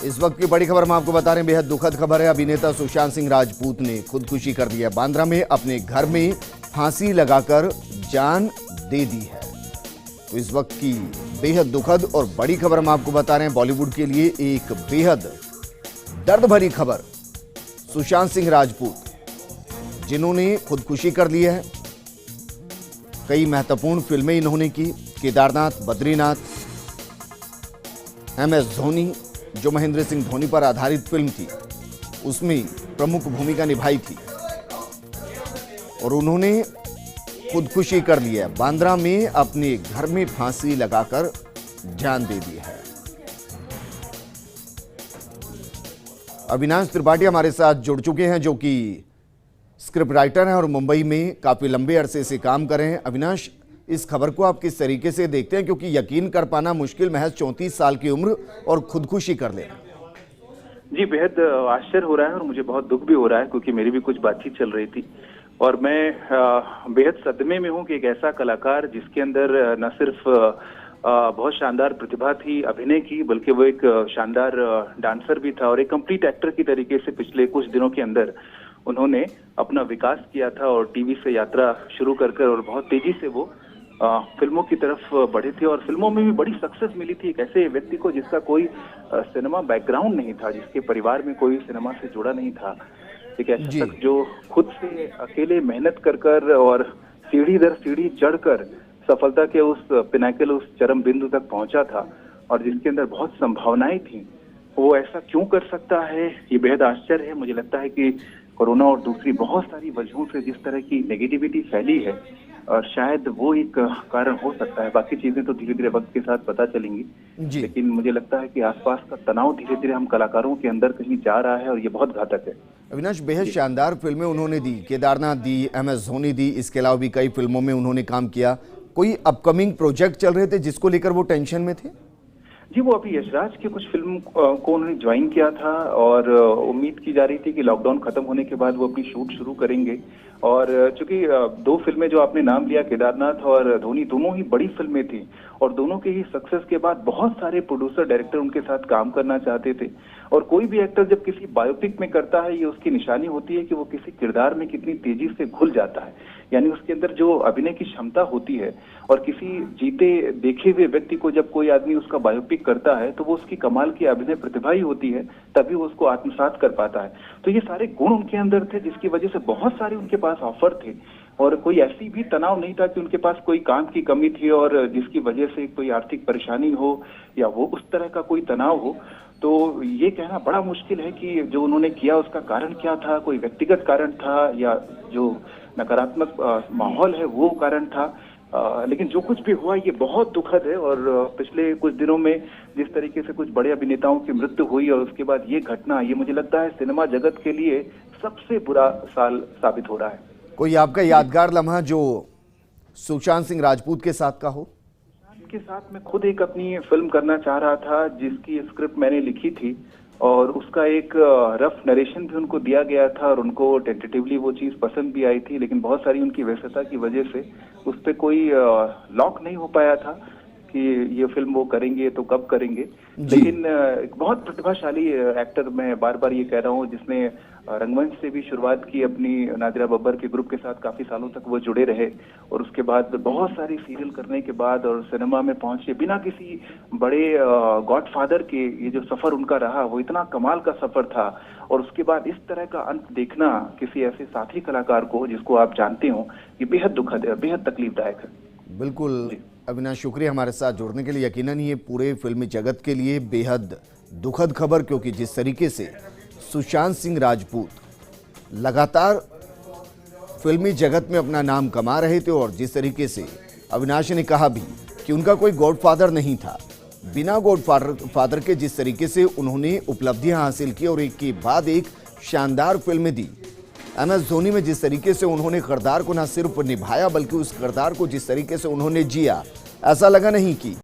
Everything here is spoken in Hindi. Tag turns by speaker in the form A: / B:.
A: इस वक्त की बड़ी खबर हम आपको बता रहे हैं, बेहद दुखद खबर है। अभिनेता सुशांत सिंह राजपूत ने खुदकुशी कर ली है। बांद्रा में अपने घर में फांसी लगाकर जान दे दी है। तो इस वक्त की बेहद दुखद और बड़ी खबर हम आपको बता रहे हैं। बॉलीवुड के लिए एक बेहद दर्द भरी खबर। सुशांत सिंह राजपूत जिन्होंने खुदकुशी कर ली है। कई महत्वपूर्ण फिल्में इन्होंने की, केदारनाथ, बद्रीनाथ, MS धोनी, जो महेंद्र सिंह धोनी पर आधारित फिल्म थी, उसमें प्रमुख भूमिका निभाई थी और उन्होंने खुदकुशी कर ली है। बांद्रा में अपने घर में फांसी लगाकर जान दे दी है। अविनाश त्रिपाठी हमारे साथ जुड़ चुके हैं, जो कि स्क्रिप्ट राइटर हैं और मुंबई में काफी लंबे अरसे से काम कर रहे हैं। अविनाश, इस खबर को आप किस तरीके से देखते हैं, क्योंकि यकीन कर पाना मुश्किल, महज 34 साल की उम्र और खुदकुशी कर लेना।
B: जी, बेहद आश्चर्य हो रहा है और मुझे बहुत दुख भी हो रहा है, क्योंकि मेरी भी कुछ बातचीत चल रही थी और मैं बेहद सदमे में हूं कि एक ऐसा कलाकार जिसके अंदर न सिर्फ बहुत शानदार प्रतिभा थी अभिनय की, बल्कि वो एक शानदार डांसर भी था और एक कंप्लीट एक्टर की तरीके से पिछले कुछ दिनों के अंदर उन्होंने अपना विकास किया था और टीवी से यात्रा शुरू कर और बहुत तेजी से वो फिल्मों की तरफ बढ़े थे और फिल्मों में भी बड़ी सक्सेस मिली थी। एक ऐसे व्यक्ति को जिसका कोई सिनेमा बैकग्राउंड नहीं था, जिसके परिवार में कोई सिनेमा से जुड़ा नहीं था, एक ऐसा शख्स जो खुद से अकेले मेहनत कर और सीढ़ी दर सीढ़ी चढ़कर सफलता के उस पिनाकल, उस चरम बिंदु तक पहुंचा था और जिसके अंदर बहुत संभावनाएं थी। वो ऐसा क्यों कर सकता है, ये बेहद आश्चर्य है। मुझे लगता है कि कोरोना और दूसरी बहुत सारी वजहों से जिस तरह की नेगेटिविटी फैली है, और शायद वो एक कारण हो सकता है। बाकी चीजें तो धीरे धीरे वक्त के साथ पता चलेंगी, लेकिन मुझे लगता है कि आसपास का तनाव धीरे धीरे हम कलाकारों के अंदर कहीं जा रहा है और ये बहुत घातक है।
A: अविनाश, बेहद शानदार फिल्में उन्होंने दी, केदारनाथ दी, MS धोनी दी, इसके अलावा भी कई फिल्मों में उन्होंने काम किया। कोई अपकमिंग प्रोजेक्ट चल रहे थे जिसको लेकर वो टेंशन में थे?
B: जी, वो अभी यशराज की कुछ फिल्म को उन्होंने ज्वाइन किया था और उम्मीद की जा रही थी कि लॉकडाउन खत्म होने के बाद वो अपनी शूट शुरू करेंगे। और चूंकि दो फिल्में जो आपने नाम लिया, केदारनाथ और धोनी, दोनों ही बड़ी फिल्में थी और दोनों के ही सक्सेस के बाद बहुत सारे प्रोड्यूसर, डायरेक्टर उनके साथ काम करना चाहते थे। और कोई भी एक्टर जब किसी बायोपिक में करता है, ये उसकी निशानी होती है कि वो किसी किरदार में कितनी तेजी से घुल जाता है, यानी उसके अंदर जो अभिनय की क्षमता होती है। और किसी जीते देखे हुए व्यक्ति को जब कोई आदमी उसका बायोपिक करता है तो वो उसकी कमाल की अभिनय प्रतिभा ही होती है, तभी वो उसको आत्मसात कर पाता है। तो ये सारे गुण उनके अंदर थे, जिसकी वजह से बहुत सारे उनके पास ऑफर थे और कोई ऐसी भी तनाव नहीं था कि उनके पास कोई काम की कमी थी और जिसकी वजह से कोई आर्थिक परेशानी हो या वो उस तरह का कोई तनाव हो। तो ये कहना बड़ा मुश्किल है कि जो उन्होंने किया उसका कारण क्या था, कोई व्यक्तिगत कारण था या जो नकारात्मक माहौल है वो कारण था। लेकिन जो कुछ भी हुआ ये बहुत दुखद है और पिछले कुछ दिनों में जिस तरीके से कुछ बड़े अभिनेताओं की मृत्यु हुई और उसके बाद ये घटना, ये मुझे लगता है सिनेमा जगत के लिए सबसे बुरा साल साबित हो रहा है।
A: कोई आपका यादगार लम्हा जो सुशांत सिंह राजपूत के साथ का हो?
B: के साथ मैं खुद एक अपनी फिल्म करना चाह रहा था, जिसकी स्क्रिप्ट मैंने लिखी थी और उसका एक रफ नरेशन भी उनको दिया गया था और उनको टेंटेटिवली वो चीज पसंद भी आई थी, लेकिन बहुत सारी उनकी व्यस्तता की वजह से उस पर कोई लॉक नहीं हो पाया था कि ये फिल्म वो करेंगे तो कब करेंगे। लेकिन एक बहुत प्रतिभाशाली एक्टर, मैं बार बार ये कह रहा हूँ, जिसने रंगमंच से भी शुरुआत की अपनी, नादिरा बब्बर के ग्रुप के साथ काफी सालों तक वो जुड़े रहे और उसके बाद बहुत सारी सीरियल करने के बाद और सिनेमा में पहुंचे बिना किसी बड़े गॉडफादर के, ये जो सफर उनका रहा वो इतना कमाल का सफर था। और उसके बाद इस तरह का अंत देखना किसी ऐसे साथी कलाकार को जिसको आप जानते हो, ये बेहद दुखद है, बेहद तकलीफदायक है।
A: बिल्कुल अविनाश, शुक्रिया हमारे साथ जुड़ने के लिए। यकीनन ये पूरे फिल्मी जगत के लिए बेहद दुखद खबर, क्योंकि जिस तरीके से सुशांत सिंह राजपूत लगातार फिल्मी जगत में अपना नाम कमा रहे थे और जिस तरीके से अविनाश ने कहा भी कि उनका कोई गॉडफादर नहीं था, बिना गॉडफादर के जिस तरीके से उन्होंने उपलब्धियां हासिल की और एक के बाद एक शानदार फिल्में दी। MS धोनी में जिस तरीके से उन्होंने किरदार को न सिर्फ निभाया, बल्कि उस किरदार को जिस तरीके से उन्होंने जिया, ऐसा लगा नहीं कि